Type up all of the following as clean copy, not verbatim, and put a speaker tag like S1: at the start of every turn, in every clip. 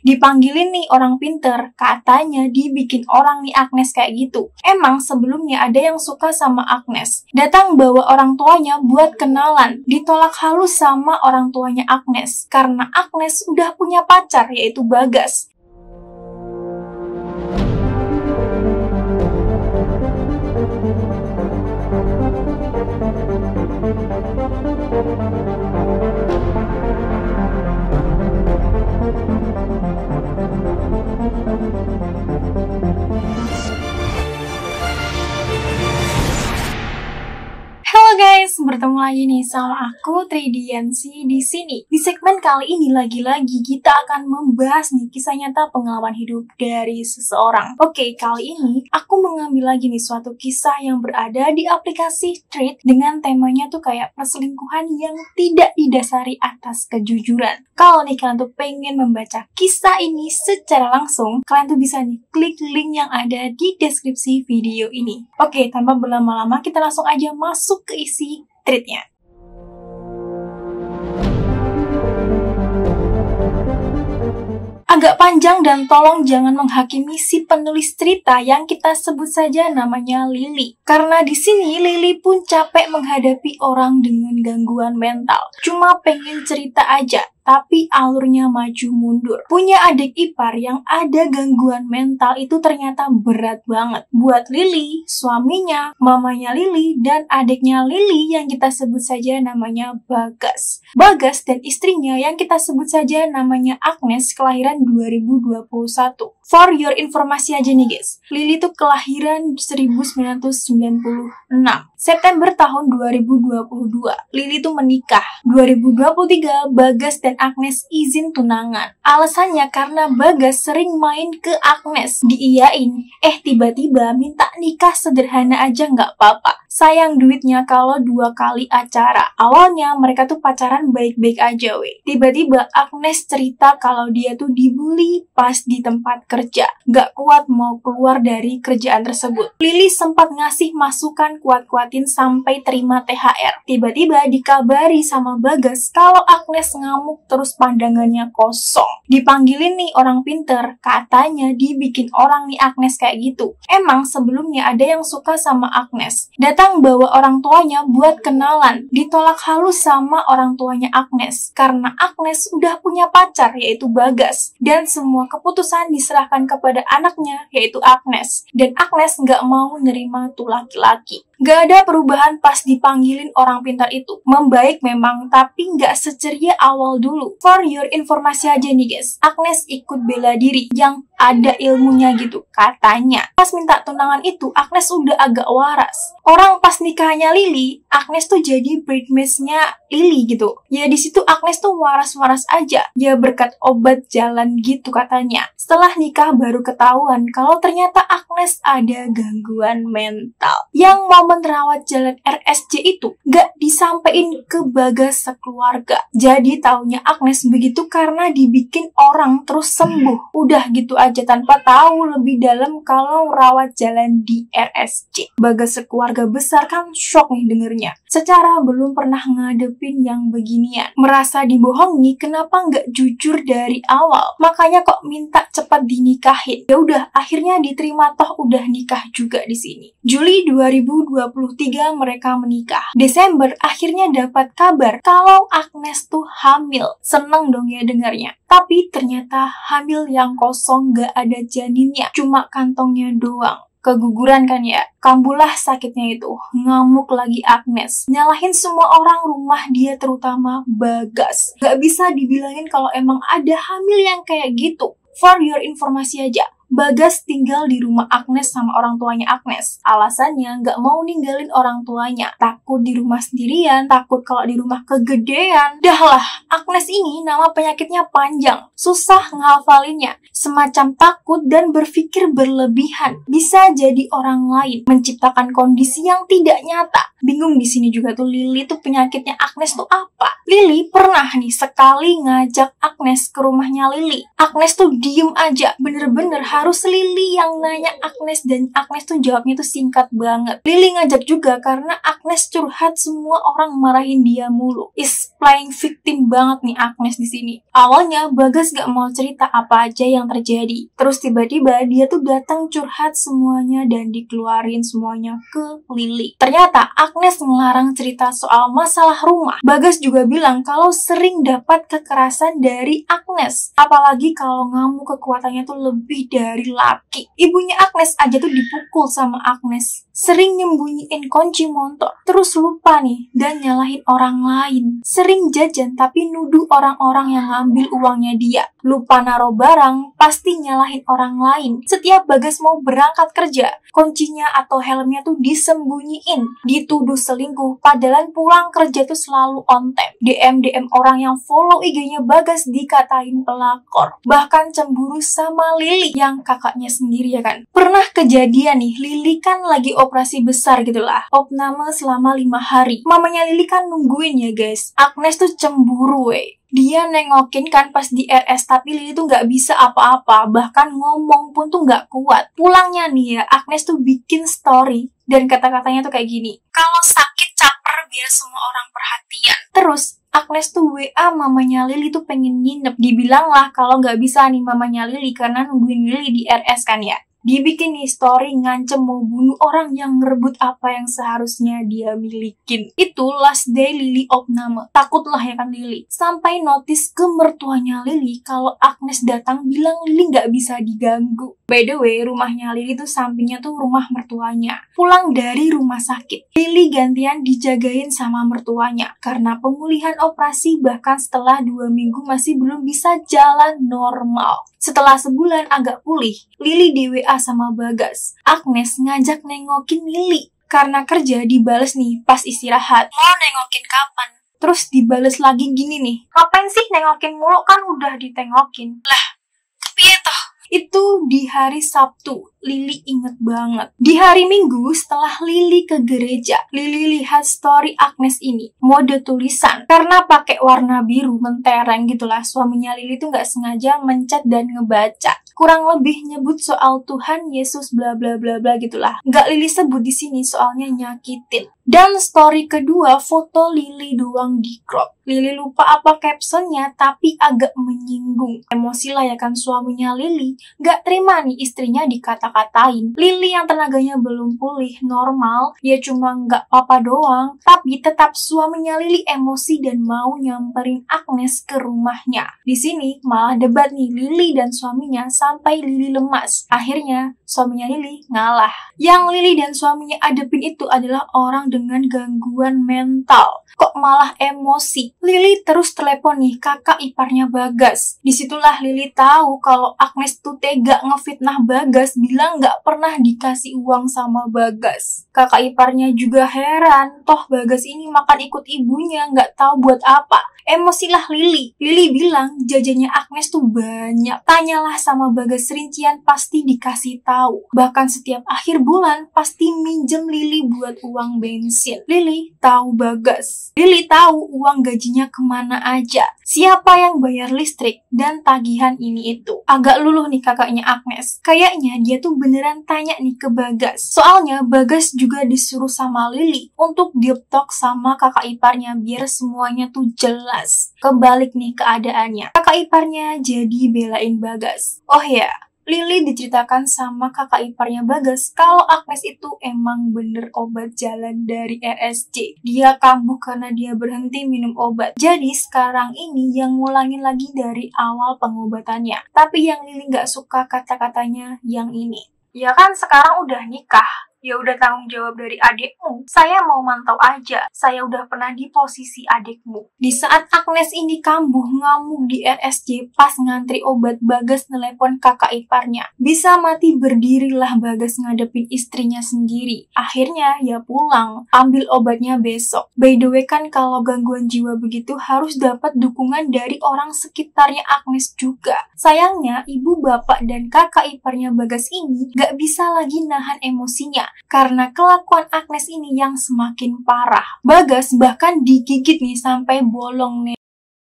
S1: Dipanggilin nih orang pinter, katanya dibikin orang nih Agnes kayak gitu. Emang sebelumnya ada yang suka sama Agnes. Datang bawa orang tuanya buat kenalan. Ditolak halus sama orang tuanya Agnes. Karena Agnes udah punya pacar, yaitu Bagas. Halo guys, bertemu lagi nih sama aku Tridiansi di sini. Di segmen kali ini lagi-lagi kita akan membahas nih kisah nyata pengalaman hidup dari seseorang. Oke, kali ini aku mengambil lagi nih suatu kisah yang berada di aplikasi Threads dengan temanya tuh kayak perselingkuhan yang tidak didasari atas kejujuran. Kalau nih kalian tuh pengen membaca kisah ini secara langsung, kalian tuh bisa nih klik link yang ada di deskripsi video ini. Oke, tanpa berlama-lama kita langsung aja masuk ke isi thread-nya. Agak panjang dan tolong jangan menghakimi si penulis cerita yang kita sebut saja namanya Lily. Karena di sini Lily pun capek menghadapi orang dengan gangguan mental. Cuma pengen cerita aja, tapi alurnya maju mundur. Punya adik ipar yang ada gangguan mental itu ternyata berat banget. Buat Lily, suaminya, mamanya Lily, dan adiknya Lily yang kita sebut saja namanya Bagas. Bagas dan istrinya yang kita sebut saja namanya Agnes kelahiran 2021. For your informasi aja nih guys, Lily tuh kelahiran 1996. September tahun 2022. Lily tuh menikah. 2023, Bagas dan Agnes izin tunangan. Alasannya karena Bagas sering main ke Agnes. Diiyain, tiba-tiba minta nikah sederhana aja nggak apa-apa. Sayang duitnya kalau 2 kali acara. Awalnya mereka tuh pacaran baik-baik aja weh. Tiba-tiba Agnes cerita kalau dia tuh dibully pas di tempat kerja. Gak kuat mau keluar dari kerjaan tersebut. Lily sempat ngasih masukan kuat-kuatin sampai terima THR. Tiba-tiba dikabari sama Bagas kalau Agnes ngamuk terus pandangannya kosong. Dipanggilin nih orang pinter, katanya dibikin orang nih Agnes kayak gitu. Emang sebelumnya ada yang suka sama Agnes. Datang bawa orang tuanya buat kenalan. Ditolak halus sama orang tuanya Agnes. Karena Agnes udah punya pacar, yaitu Bagas. Dan semua keputusan diserahkan kepada anaknya, yaitu Agnes. Dan Agnes nggak mau nerima tuh laki-laki. Gak ada perubahan pas dipanggilin orang pintar itu. Membaik memang, tapi nggak seceria awal dulu. For your informasi aja nih guys, Agnes ikut bela diri yang ada ilmunya gitu, katanya. Pas minta tunangan itu, Agnes udah agak waras. Orang pas nikahnya Lily, Agnes tuh jadi bridesmaid-nya Lily gitu. Ya di situ Agnes tuh waras-waras aja. Ya berkat obat jalan gitu katanya. Setelah nikah baru ketahuan kalau ternyata Agnes ada gangguan mental. Yang momen rawat jalan RSJ itu gak disampein ke Bagas sekeluarga. Jadi taunya Agnes begitu karena dibikin orang terus sembuh. Udah gitu aja tanpa tahu lebih dalam kalau rawat jalan di RSJ. Bagas sekeluarga besar kan shock nih dengernya. Secara belum pernah ngadepin yang beginian. Merasa dibohongi, kenapa nggak jujur dari awal? Makanya kok minta cepat dinikahin. Ya udah, akhirnya diterima toh udah nikah juga di sini. Juli 2023 mereka menikah. Desember akhirnya dapat kabar kalau Agnes tuh hamil. Seneng dong ya dengarnya. Tapi ternyata hamil yang kosong, gak ada janinnya, cuma kantongnya doang. Keguguran kan ya, kambuhlah sakitnya itu. Ngamuk lagi Agnes, nyalahin semua orang rumah dia, terutama Bagas. Gak bisa dibilangin kalau emang ada hamil yang kayak gitu. For your informasi aja, Bagas tinggal di rumah Agnes sama orang tuanya Agnes. Alasannya nggak mau ninggalin orang tuanya. Takut di rumah sendirian, takut kalau di rumah kegedean. Dah lah, Agnes ini nama penyakitnya panjang. Susah nghafalinnya. Semacam takut dan berpikir berlebihan. Bisa jadi orang lain. Menciptakan kondisi yang tidak nyata. Bingung di sini juga tuh Lily tuh penyakitnya Agnes tuh apa? Lily pernah nih sekali ngajak Agnes ke rumahnya Lily. Agnes tuh diem aja. Bener-bener harus Lily yang nanya Agnes, dan Agnes tuh jawabnya tuh singkat banget. Lily ngajak juga karena Agnes curhat semua orang marahin dia mulu. Is playing victim banget nih Agnes di sini. Awalnya Bagas gak mau cerita apa aja yang terjadi. Terus tiba-tiba dia tuh datang curhat semuanya dan dikeluarin semuanya ke Lily. Ternyata Agnes ngelarang cerita soal masalah rumah. Bagas juga bilang kalau sering dapat kekerasan dari Agnes. Apalagi kalau ngamuk kekuatannya tuh lebih dari laki. Ibunya Agnes aja tuh dipukul sama Agnes. Sering nyembunyiin kunci motor. Terus lupa nih dan nyalahin orang lain. Sering jajan tapi nuduh orang-orang yang ngambil uangnya dia. Lupa naruh barang, pasti nyalahin orang lain. Setiap Bagas mau berangkat kerja, kuncinya atau helmnya tuh disembunyiin. Dituduh selingkuh, padahal pulang kerja tuh selalu on time. DM orang yang follow IG-nya Bagas dikatain pelakor. Bahkan cemburu sama Lily yang kakaknya sendiri ya kan. Pernah kejadian nih, Lily kan lagi operasi besar gitu lah. Opname selama 5 hari. Mamanya Lily kan nungguin ya guys. Agnes tuh cemburu weh. Dia nengokin kan pas di RS, tapi Lily tuh gak bisa apa-apa, bahkan ngomong pun tuh gak kuat. Pulangnya nih ya, Agnes tuh bikin story, dan kata-katanya tuh kayak gini, kalau sakit caper biar semua orang perhatian. Terus, Agnes tuh WA mamanya Lily tuh pengen nginep. Dibilang lah kalau gak bisa nih mamanya Lily, karena nungguin Lily di RS kan ya. Dibikin nih story ngancem mau bunuh orang yang ngerebut apa yang seharusnya dia milikin. Itu last day Lily opname. Takutlah ya kan Lily. Sampai notice ke mertuanya Lily kalau Agnes datang bilang Lily nggak bisa diganggu. By the way, rumahnya Lily tuh sampingnya tuh rumah mertuanya. Pulang dari rumah sakit, Lily gantian dijagain sama mertuanya. Karena pemulihan operasi bahkan setelah 2 minggu masih belum bisa jalan normal. Setelah sebulan agak pulih, Lily di WA sama Bagas. Agnes ngajak nengokin Lily. Karena kerja dibales nih pas istirahat. Mau nengokin kapan? Terus dibales lagi gini nih. Ngapain sih nengokin mulu, kan udah ditengokin. Lah, piye toh? Itu di hari Sabtu. Lily inget banget. Di hari Minggu setelah Lily ke gereja, Lily lihat story Agnes ini. Mode tulisan. Karena pakai warna biru mentereng gitulah. Suaminya Lily tuh gak sengaja mencet dan ngebaca. Kurang lebih nyebut soal Tuhan Yesus bla bla bla bla gitulah. Gak Lily sebut di sini soalnya nyakitin. Dan story kedua foto Lily doang di crop. Lily lupa apa captionnya tapi agak menyinggung. Emosi lah ya kan suaminya Lily. Gak terima nih istrinya dikata-katain. Lily yang tenaganya belum pulih normal, ya cuma gak apa-apa doang. Tapi tetap suaminya Lily emosi dan mau nyamperin Agnes ke rumahnya. Di sini malah debat nih Lily dan suaminya sampai Lily lemas. Akhirnya suaminya Lily ngalah. Yang Lily dan suaminya adepin itu adalah orang dengan gangguan mental. Kok malah emosi? Lily terus telepon nih kakak iparnya Bagas. Disitulah Lily tahu kalau Agnes tuh tega ngefitnah Bagas, bilang gak pernah dikasih uang sama Bagas. Kakak iparnya juga heran, toh Bagas ini makan ikut ibunya, gak tahu buat apa. Emosilah Lily. Lily bilang jajannya Agnes tuh banyak. Tanyalah sama Bagas rincian, pasti dikasih tahu. Bahkan setiap akhir bulan pasti minjem Lily buat uang bensin. Lily tahu Bagas. Lily tahu uang gajinya kemana aja. Siapa yang bayar listrik dan tagihan ini itu. Agak luluh nih kakaknya Agnes. Kayaknya dia tuh beneran tanya nih ke Bagas. Soalnya Bagas juga disuruh sama Lily untuk deep talk sama kakak iparnya biar semuanya tuh jelas. Kebalik nih keadaannya. Kakak iparnya jadi belain Bagas. Oh ya, Lily diceritakan sama kakak iparnya Bagas kalau Agnes itu emang bener obat jalan dari RSJ. Dia kambuh karena dia berhenti minum obat. Jadi sekarang ini yang ngulangin lagi dari awal pengobatannya. Tapi yang Lily gak suka kata-katanya yang ini. Ya kan sekarang udah nikah. Ya udah tanggung jawab dari adikmu. Saya mau mantau aja. Saya udah pernah di posisi adikmu. Di saat Agnes ini kambuh ngamuk di RSJ pas ngantri obat, Bagas nelepon kakak iparnya. Bisa mati berdirilah Bagas ngadepin istrinya sendiri. Akhirnya ya pulang. Ambil obatnya besok. By the way kan kalau gangguan jiwa begitu harus dapat dukungan dari orang sekitarnya Agnes juga. Sayangnya ibu bapak dan kakak iparnya Bagas ini gak bisa lagi nahan emosinya. Karena kelakuan Agnes ini yang semakin parah. Bagas bahkan digigit nih sampai bolong nih.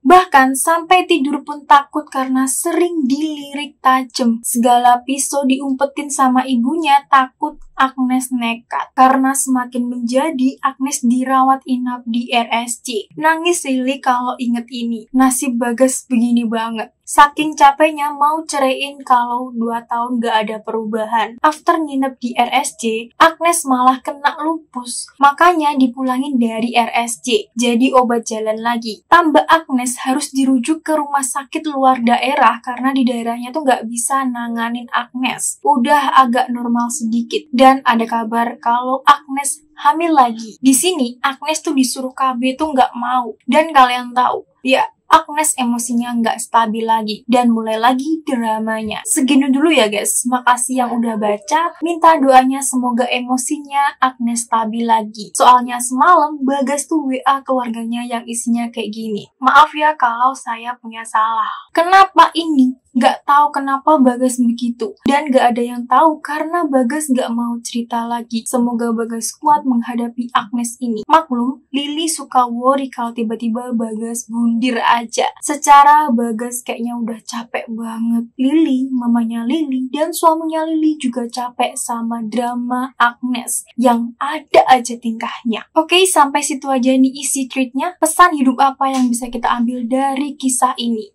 S1: Bahkan sampai tidur pun takut karena sering dilirik tajam. Segala pisau diumpetin sama ibunya, takut Agnes nekat. Karena semakin menjadi, Agnes dirawat inap di RSC. Nangis Lily kalau inget ini. Nasib Bagas begini banget. Saking capeknya mau ceraiin kalau 2 tahun gak ada perubahan. After nginep di RSC, Agnes malah kena lupus. Makanya dipulangin dari RSC. Jadi obat jalan lagi. Tambah Agnes harus dirujuk ke rumah sakit luar daerah karena di daerahnya tuh gak bisa nanganin Agnes. Udah agak normal sedikit. Dan ada kabar kalau Agnes hamil lagi. Di sini Agnes tuh disuruh KB tuh gak mau. Dan kalian tahu, ya Agnes emosinya nggak stabil lagi dan mulai lagi dramanya. Segini dulu ya guys, makasih yang udah baca. Minta doanya semoga emosinya Agnes stabil lagi. Soalnya semalam Bagas tuh WA keluarganya yang isinya kayak gini. Maaf ya kalau saya punya salah. Kenapa ini? Gak tahu kenapa Bagas begitu. Dan gak ada yang tahu karena Bagas gak mau cerita lagi. Semoga Bagas kuat menghadapi Agnes ini. Maklum, Lily suka worry kalau tiba-tiba Bagas bundir aja. Secara Bagas kayaknya udah capek banget. Lily, mamanya Lily, dan suaminya Lily juga capek sama drama Agnes yang ada aja tingkahnya. Oke, sampai situ aja nih isi tweetnya. Pesan hidup apa yang bisa kita ambil dari kisah ini?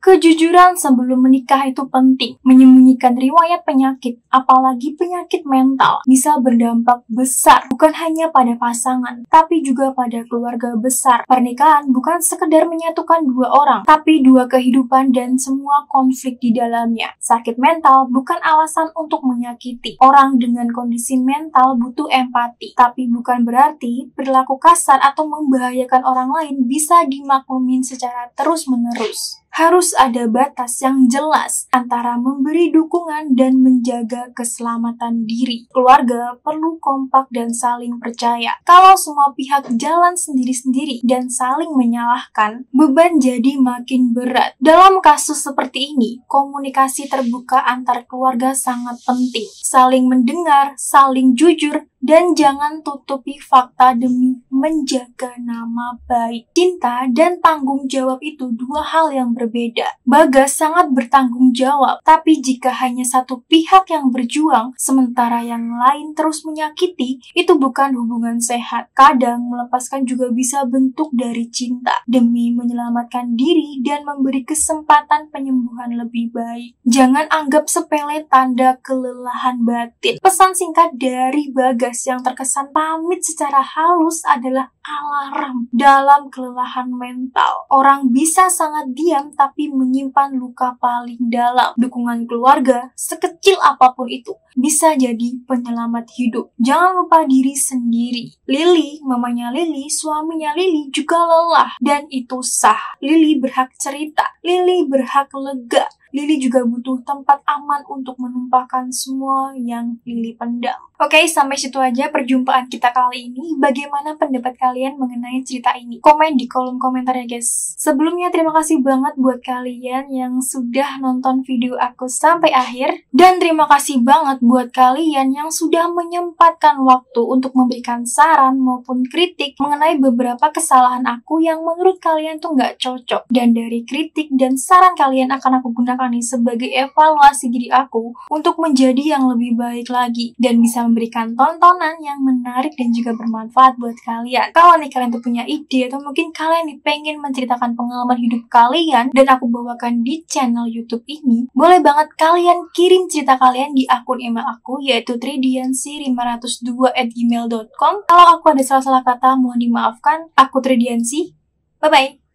S1: Kejujuran sebelum menikah itu penting. Menyembunyikan riwayat penyakit, apalagi penyakit mental, bisa berdampak besar bukan hanya pada pasangan, tapi juga pada keluarga besar. Pernikahan bukan sekedar menyatukan 2 orang, tapi 2 kehidupan dan semua konflik di dalamnya. Sakit mental bukan alasan untuk menyakiti. Orang dengan kondisi mental butuh empati, tapi bukan berarti perilaku kasar atau membahayakan orang lain bisa dimaklumin secara terus-menerus. Harus ada batas yang jelas antara memberi dukungan dan menjaga keselamatan diri. Keluarga perlu kompak dan saling percaya. Kalau semua pihak jalan sendiri-sendiri dan saling menyalahkan, beban jadi makin berat. Dalam kasus seperti ini, komunikasi terbuka antar keluarga sangat penting. Saling mendengar, saling jujur, dan jangan tutupi fakta demi menjaga nama baik. Cinta dan tanggung jawab itu 2 hal yang berbeda. Bagas sangat bertanggung jawab, tapi jika hanya satu pihak yang berjuang, sementara yang lain terus menyakiti, itu bukan hubungan sehat. Kadang melepaskan juga bisa bentuk dari cinta, demi menyelamatkan diri dan memberi kesempatan penyembuhan lebih baik. Jangan anggap sepele tanda kelelahan batin. Pesan singkat dari Bagas yang terkesan pamit secara halus adalah alarm dalam kelelahan mental. Orang bisa sangat diam tapi menyimpan luka paling dalam. Dukungan keluarga, sekecil apapun itu, bisa jadi penyelamat hidup. Jangan lupa diri sendiri. Lily, mamanya Lily, suaminya Lily juga lelah dan itu sah. Lily berhak cerita. Lily berhak lega. Lily juga butuh tempat aman untuk menumpahkan semua yang Lily pendam. Oke, sampai situ aja perjumpaan kita kali ini. Bagaimana pendapat kalian mengenai cerita ini? Komen di kolom komentar ya guys. Sebelumnya terima kasih banget buat kalian yang sudah nonton video aku sampai akhir. Dan terima kasih banget buat kalian yang sudah menyempatkan waktu untuk memberikan saran maupun kritik mengenai beberapa kesalahan aku yang menurut kalian tuh nggak cocok. Dan dari kritik dan saran kalian akan aku gunakan nih sebagai evaluasi diri aku untuk menjadi yang lebih baik lagi dan bisa memberikan tontonan yang menarik dan juga bermanfaat buat kalian. Kalau nih kalian tuh punya ide atau mungkin kalian nih pengen menceritakan pengalaman hidup kalian dan aku bawakan di channel YouTube ini, boleh banget kalian kirim cerita kalian di akun email aku yaitu tridiansi502@gmail.com. Kalau aku ada salah-salah kata mohon dimaafkan. Aku Tridiansi. Bye bye.